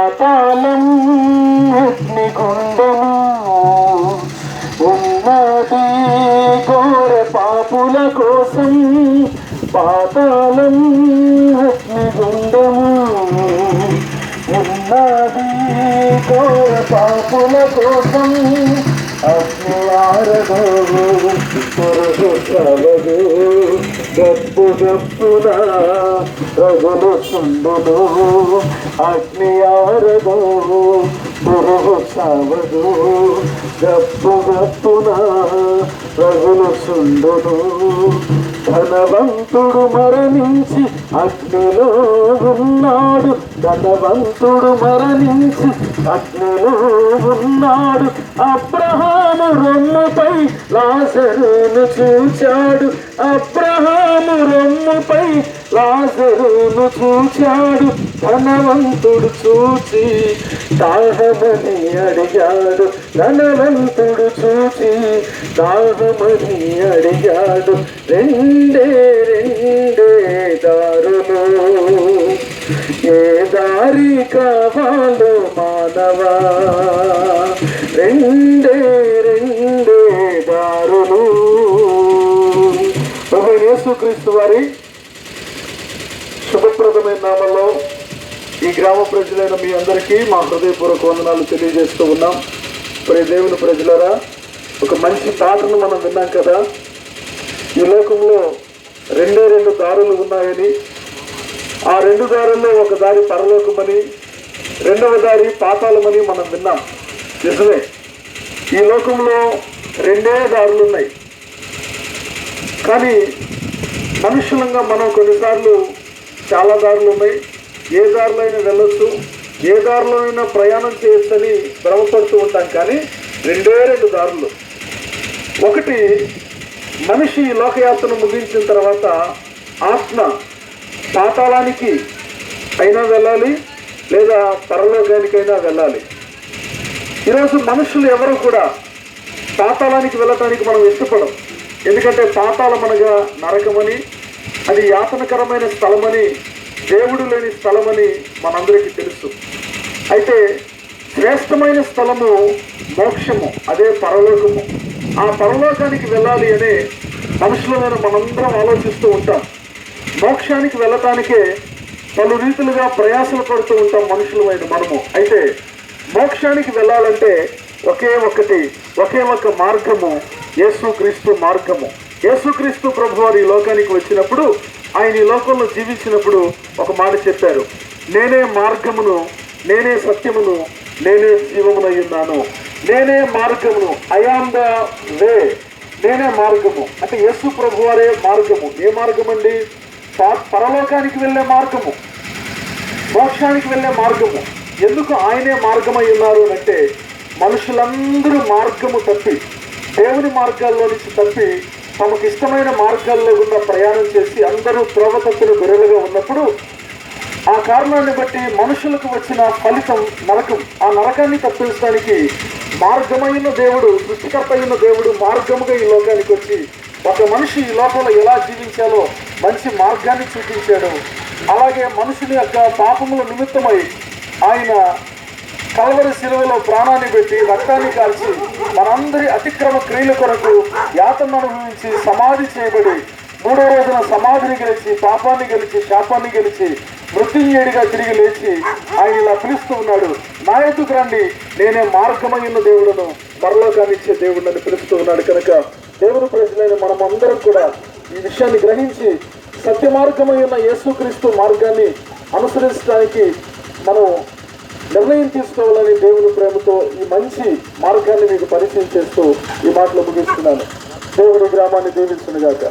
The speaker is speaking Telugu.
పాతాళం అగ్నిగుండము ఉన్నది ఘోర పాపుల కోసం. పాతాళం అగ్నిగుండము ఉన్నది ఘోర పాపుల కోసం. అగ్ని ఆరదు పొరుగు చవదు గప్పు గప్పున రగులు సుండును. అగ్ని ఆరదు పొరుగు చవదు గప్పు గప్పున రగులు సుండును. ధనవంతుడు మరణించి అగ్నిలో ఉన్నాడు. ధనవంతుడు మరణించి అగ్నిలో ఉన్నాడు. అబ్రహాము రొమ్ముపై లాజరును చూచాడు. అబ్రహాము రొమ్ముపై లాజరును చూచాడు. ధనవంతుడు చూచి దాహమని అడిగాడు. ధనవంతుడు చూచి దాహమని అడిగాడు. రెండే రెండే దారులు, ఏ దారి కావాలో మానవా. రెండే రెండే దారులు. ప్రభువైన యేసుక్రీస్తు వారి శుభప్రదమైన నామంలో ఈ గ్రామ ప్రజలైన మీ అందరికీ మా హృదయపూర్వక వందనాలు తెలియజేస్తూ ఉన్నాం. ప్రియ దేవుని ప్రజలారా, ఒక మంచి పాటను మనం విన్నాం కదా. ఈ లోకంలో రెండే రెండు దారులు ఉన్నాయని, ఆ రెండు దారుల్లో ఒక దారి పరలోకమని, రెండవ దారి పాతాళమని మనం విన్నాం. నిజమే, ఈ లోకంలో రెండే దారులు ఉన్నాయి. కానీ మనుషులంగా మనం కొన్నిసార్లు చాలా దారులు ఉన్నాయి, ఏ దారిలో అయినా వెళ్ళొచ్చు, ఏ దారిలో అయినా ప్రయాణం చేయొచ్చని భ్రమపడుతూ ఉంటాం. కానీ రెండే రెండు దారులు. ఒకటి, మనిషి లోకయాత్రను ముగించిన తర్వాత ఆత్మ పాతాళానికి అయినా వెళ్ళాలి, లేదా పరలోకానికైనా వెళ్ళాలి. ఈరోజు మనుషులు ఎవరు కూడా పాతాళానికి వెళ్ళటానికి మనం ఇష్టపడం. ఎందుకంటే పాతాళం అనగా నరకమని, అది యాతనకరమైన స్థలమని, దేవుడు లేని స్థలమని మనందరికీ తెలుసు. అయితే శ్రేష్టమైన స్థలము మోక్షము, అదే పరలోకము. ఆ పరలోకానికి వెళ్ళాలి అనే మనుషులమైన మనందరం ఆలోచిస్తూ ఉంటాం. మోక్షానికి వెళ్ళటానికే పలు రీతులుగా ప్రయాసలు పడుతూ ఉంటాం మనుషులమైన మనము. అయితే మోక్షానికి వెళ్ళాలంటే ఒకే ఒక మార్గము, యేసుక్రీస్తు మార్గము. యేసుక్రీస్తు ప్రభువారు ఈ లోకానికి వచ్చినప్పుడు, ఆయన ఈ లోకంలో జీవించినప్పుడు ఒక మాట చెప్పారు, నేనే మార్గమును, నేనే సత్యమును, నేనే జీవమునై ఉన్నాను. నేనే మార్గమును, ఐ ఆమ్ ద వే. నేనే మార్గము అంటే యేసు ప్రభువారే మార్గము. ఏ మార్గం అండి? పరలోకానికి వెళ్ళే మార్గము, మోక్షానికి వెళ్ళే మార్గము. ఎందుకు ఆయనే మార్గమై ఉన్నారు అంటే, మనుషులందరూ మార్గము తప్పి, దేవుని మార్గాల్లో నుంచి తప్పి, తమకు ఇష్టమైన మార్గాల్లో ఉన్న ప్రయాణం చేసి అందరూ త్రోవతత్తులు గొర్రెలుగా ఉన్నప్పుడు, ఆ కారణాన్ని బట్టి మనుషులకు వచ్చిన ఫలితం నరకం. ఆ నరకాన్ని తప్పించడానికి మార్గమైన దేవుడు, సృష్టికర్త అయిన దేవుడు మార్గముగా ఈ లోకానికి వచ్చి ఒక మనిషి ఈ లోకంలో ఎలా జీవించాలో మంచి మార్గాన్ని చూపించాడు. అలాగే మనుషుని యొక్క పాపముల నిమిత్తమై ఆయన కల్వరి శిలువలో ప్రాణాన్ని పెట్టి రక్తాన్ని కాల్చి మనందరి అతిక్రమ క్రియల కొరకు యాతన అనుభవించి సమాధి చేయబడి, మూడో రోజున సమాధిని గెలిచి, పాపాన్ని గెలిచి, శాపాన్ని గెలిచి, మృత్యుంజయుడిగా తిరిగి లేచి ఆయన ఇలా పిలుస్తూ ఉన్నాడు, నా ఎదుకు రండి, నేనే మార్గమైన దేవుడును, పరలోకాన్ని ఇచ్చే దేవుడిని పిలుస్తూ ఉన్నాడు. కనుక దేవుని ప్రజలైన మనం అందరం కూడా ఈ విషయాన్ని గ్రహించి సత్య మార్గమైన యేసుక్రీస్తు మార్గాన్ని అనుసరించడానికి మనం నిర్ణయం తీసుకోవాలని దేవుని ప్రేమతో ఈ మంచి మార్గాన్ని మీకు పరిచయం చేస్తూ ఈ మాటలు ముగిస్తున్నాను. దేవుని గ్రామాన్ని దీవించునుగాక.